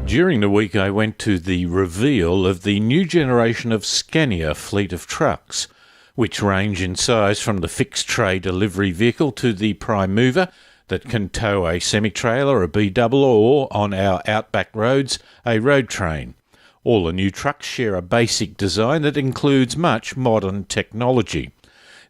During the week I went to the reveal of the new generation of Scania fleet of trucks, which range in size from the fixed tray delivery vehicle to the prime mover that can tow a semi-trailer, a B-double, or, on our outback roads, a road train. All the new trucks share a basic design that includes much modern technology.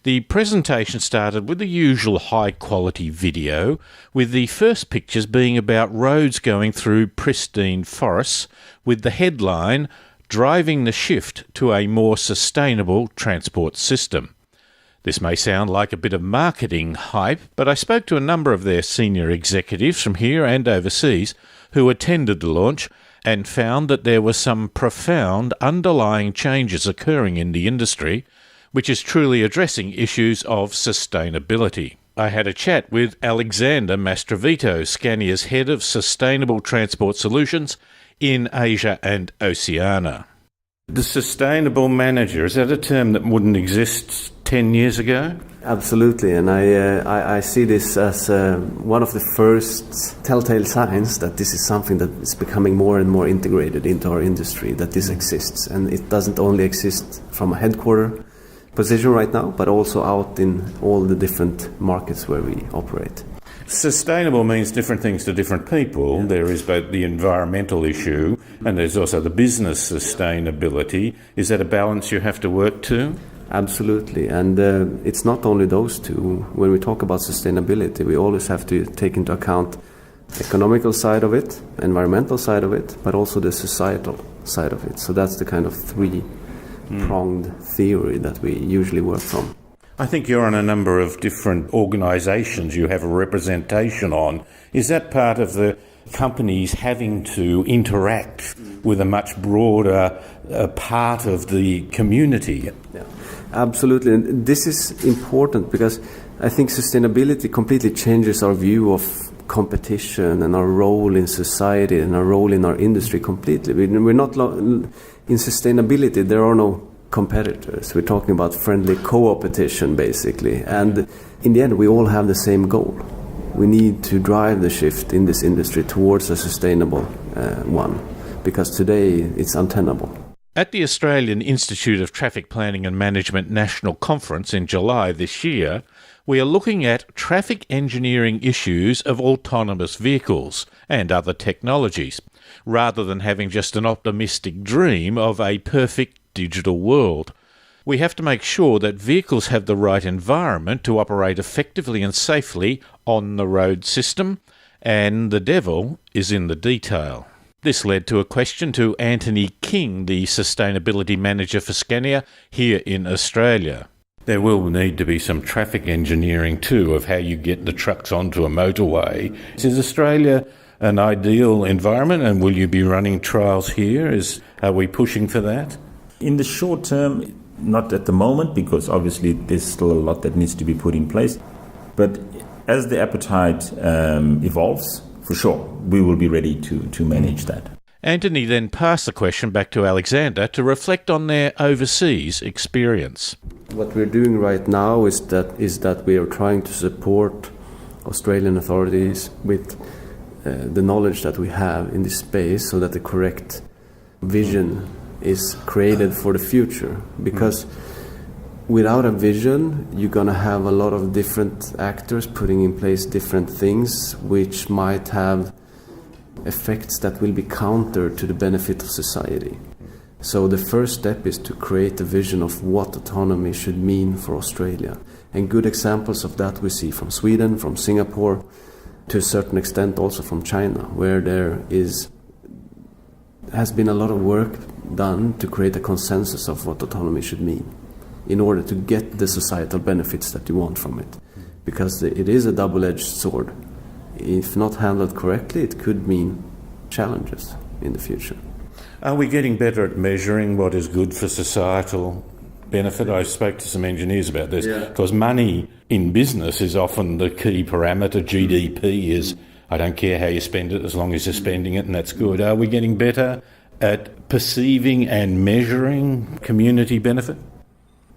The presentation started with the usual high-quality video, with the first pictures being about roads going through pristine forests, with the headline, "Driving the Shift to a More Sustainable Transport System." This may sound like a bit of marketing hype, but I spoke to a number of their senior executives from here and overseas who attended the launch and found that there were some profound underlying changes occurring in the industry, which is truly addressing issues of sustainability. I had a chat with Alexander Mastrovito, Scania's Head of Sustainable Transport Solutions in Asia and Oceania. The Sustainable Manager, is that a term that wouldn't exist 10 years ago? Absolutely, and I see this as one of the first telltale signs that this is something that is becoming more and more integrated into our industry, that this exists. And it doesn't only exist from a headquarter position right now, but also out in all the different markets where we operate. Sustainable means different things to different people. There is both the environmental issue and there's also the business sustainability. Is that a balance you have to work to? Absolutely, and it's not only those two. When we talk about sustainability, we always have to take into account the economical side of it, environmental side of it, but also the societal side of it. So that's the kind of three-pronged theory that we usually work from. I think you're on a number of different organisations you have a representation on. Is that part of the companies having to interact with a much broader part of the community? Yeah, absolutely. And this is important because I think sustainability completely changes our view of competition and our role in society and our role in our industry completely. We're not in sustainability, there are no competitors. We're talking about friendly co-opetition, basically. And in the end, we all have the same goal. We need to drive the shift in this industry towards a sustainable one, because today it's untenable. At the Australian Institute of Traffic Planning and Management National Conference in July this year, we are looking at traffic engineering issues of autonomous vehicles and other technologies, rather than having just an optimistic dream of a perfect digital world. We have to make sure that vehicles have the right environment to operate effectively and safely on the road system, and the devil is in the detail. This led to a question to Anthony King, the Sustainability Manager for Scania here in Australia. There will need to be some traffic engineering too of how you get the trucks onto a motorway. Is Australia an ideal environment, and will you be running trials here? Are we pushing for that? In the short term, not at the moment, because obviously there's still a lot that needs to be put in place. But as the appetite evolves, for sure, we will be ready to manage that. Anthony then passed the question back to Alexander to reflect on their overseas experience. What we're doing right now is that we are trying to support Australian authorities with the knowledge that we have in this space, so that the correct vision is created for the future. Because without a vision, you're going to have a lot of different actors putting in place different things, which might have effects that will be counter to the benefit of society. So the first step is to create a vision of what autonomy should mean for Australia. And good examples of that we see from Sweden, from Singapore, to a certain extent also from China, where there has been a lot of work done to create a consensus of what autonomy should mean in order to get the societal benefits that you want from it. Because it is a double-edged sword. If not handled correctly, it could mean challenges in the future. Are we getting better at measuring what is good for societal benefit? I spoke to some engineers about this, because money in business is often the key parameter. GDP is, I don't care how you spend it as long as you're spending it, and that's good. Are we getting better at perceiving and measuring community benefit?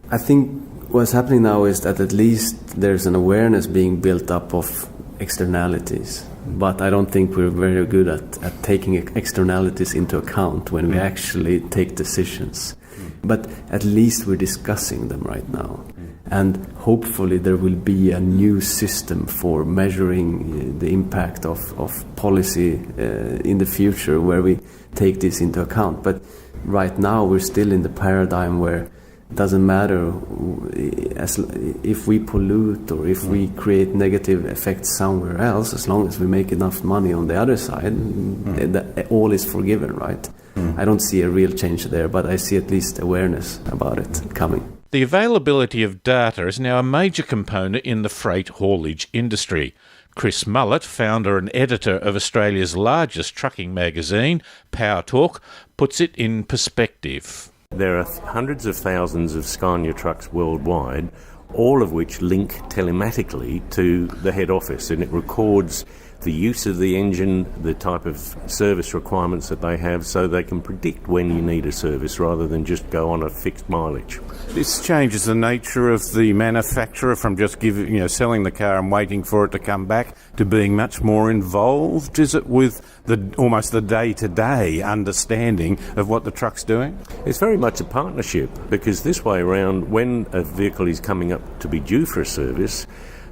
I think what's happening now is that at least there's an awareness being built up of externalities. but I don't think we're very good at taking externalities into account when we actually take decisions. But at least we're discussing them right now. And hopefully there will be a new system for measuring the impact of policy in the future where we take this into account. But right now we're still in the paradigm where it doesn't matter if we pollute or if we create negative effects somewhere else, as long as we make enough money on the other side, all is forgiven, right? I don't see a real change there, but I see at least awareness about it coming. The availability of data is now a major component in the freight haulage industry. Chris Mullett, founder and editor of Australia's largest trucking magazine, Power Talk, puts it in perspective. There are hundreds of thousands of Scania trucks worldwide, all of which link telematically to the head office, and it records the use of the engine, the type of service requirements that they have, so they can predict when you need a service rather than just go on a fixed mileage. This changes the nature of the manufacturer from just selling the car and waiting for it to come back to being much more involved. Is it with almost the day-to-day understanding of what the truck's doing? It's very much a partnership, because this way around, when a vehicle is coming up to be due for a service,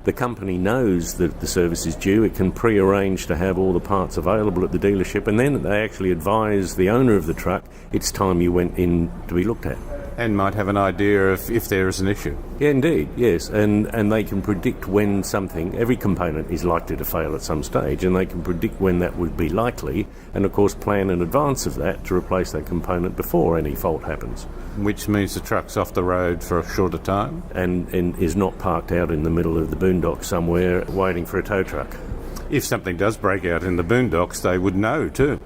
the company knows that the service is due. It can pre-arrange to have all the parts available at the dealership, and then they actually advise the owner of the truck it's time you went in to be looked at. And might have an idea of if there is an issue. Yeah, indeed, yes. And they can predict when every component is likely to fail at some stage, and they can predict when that would be likely, and of course plan in advance of that to replace that component before any fault happens. Which means the truck's off the road for a shorter time? And is not parked out in the middle of the boondocks somewhere waiting for a tow truck. If something does break out in the boondocks, they would know too.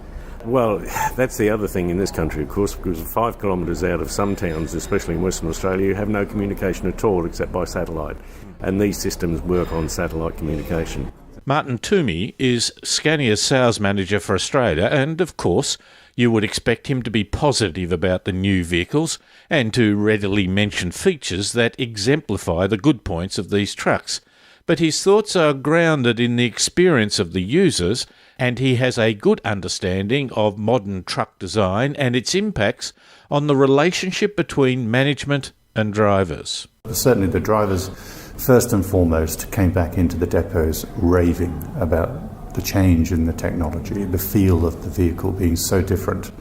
Well, that's the other thing in this country, of course, because 5 kilometres out of some towns, especially in Western Australia, you have no communication at all except by satellite. And these systems work on satellite communication. Martin Toomey is Scania's sales manager for Australia, and of course, you would expect him to be positive about the new vehicles and to readily mention features that exemplify the good points of these trucks. But his thoughts are grounded in the experience of the users, and he has a good understanding of modern truck design and its impacts on the relationship between management and drivers. Certainly the drivers, first and foremost, came back into the depots raving about the change in the technology, the feel of the vehicle being so different,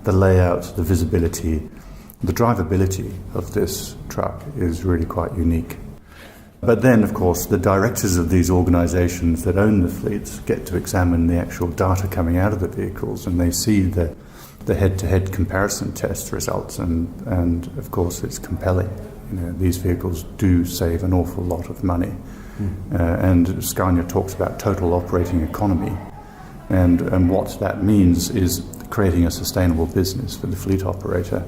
the layout, the visibility, the drivability of this truck is really quite unique. But then, of course, the directors of these organisations that own the fleets get to examine the actual data coming out of the vehicles, and they see the head-to-head comparison test results, and of course it's compelling. These vehicles do save an awful lot of money. And Scania talks about total operating economy, and what that means is creating a sustainable business for the fleet operator.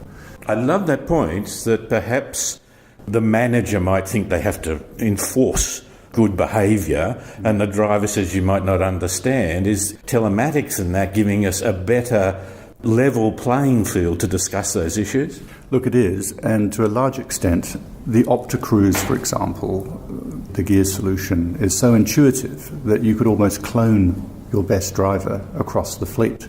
I love that point, that perhaps the manager might think they have to enforce good behaviour, and the driver says you might not understand. Is telematics and that giving us a better level playing field to discuss those issues? Look, it is, and to a large extent, the Opticruise, for example, the gear solution, is so intuitive that you could almost clone your best driver across the fleet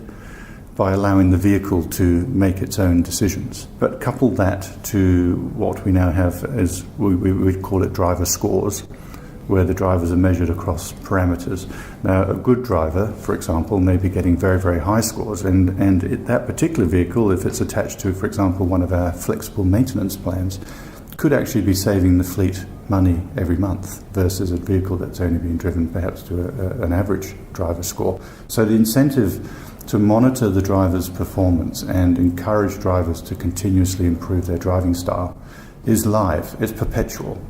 by allowing the vehicle to make its own decisions. But couple that to what we now have as, we call it driver scores, where the drivers are measured across parameters. Now, a good driver, for example, may be getting very, very high scores, and that particular vehicle, if it's attached to, for example, one of our flexible maintenance plans, could actually be saving the fleet money every month versus a vehicle that's only been driven perhaps to an average driver score. So the incentive to monitor the driver's performance and encourage drivers to continuously improve their driving style is live, it's perpetual.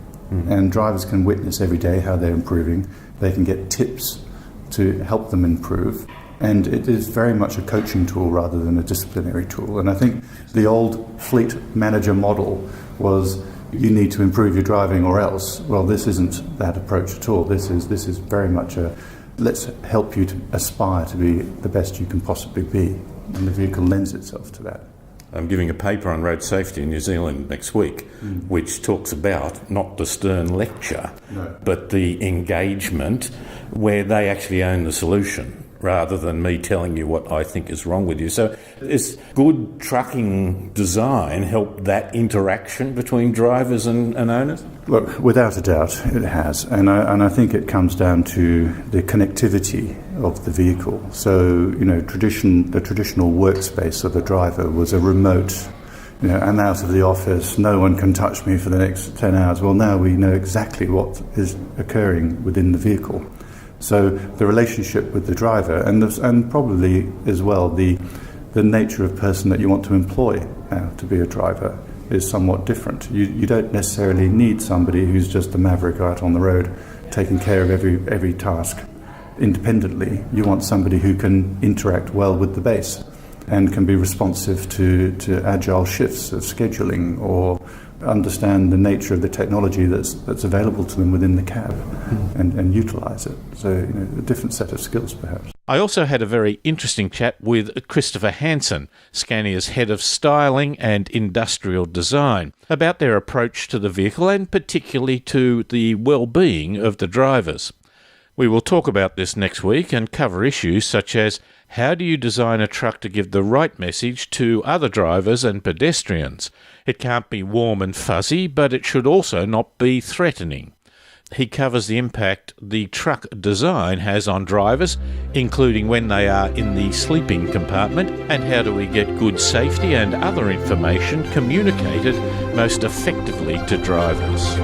And drivers can witness every day how they're improving. They can get tips to help them improve. And it is very much a coaching tool rather than a disciplinary tool. And I think the old fleet manager model was you need to improve your driving or else. Well, this isn't that approach at all. This is very much a let's help you to aspire to be the best you can possibly be. And the vehicle lends itself to that. I'm giving a paper on road safety in New Zealand next week, which talks about not the stern lecture, but the engagement where they actually own the solution, rather than me telling you what I think is wrong with you. So is good trucking design help that interaction between drivers and owners? Look, without a doubt, it has. And I think it comes down to the connectivity of the vehicle. So, the traditional workspace of the driver was a remote, I'm out of the office, no one can touch me for the next 10 hours. Well, now we know exactly what is occurring within the vehicle. So the relationship with the driver and probably as well the nature of person that you want to employ now to be a driver is somewhat different. You don't necessarily need somebody who's just a maverick out on the road taking care of every task independently. You want somebody who can interact well with the base and can be responsive to agile shifts of scheduling or understand the nature of the technology that's available to them within the cab and utilise it. So, a different set of skills perhaps. I also had a very interesting chat with Christopher Hansen, Scania's head of styling and industrial design, about their approach to the vehicle and particularly to the well-being of the drivers. We will talk about this next week and cover issues such as how do you design a truck to give the right message to other drivers and pedestrians? It can't be warm and fuzzy, but it should also not be threatening. He covers the impact the truck design has on drivers, including when they are in the sleeping compartment, and how do we get good safety and other information communicated most effectively to drivers.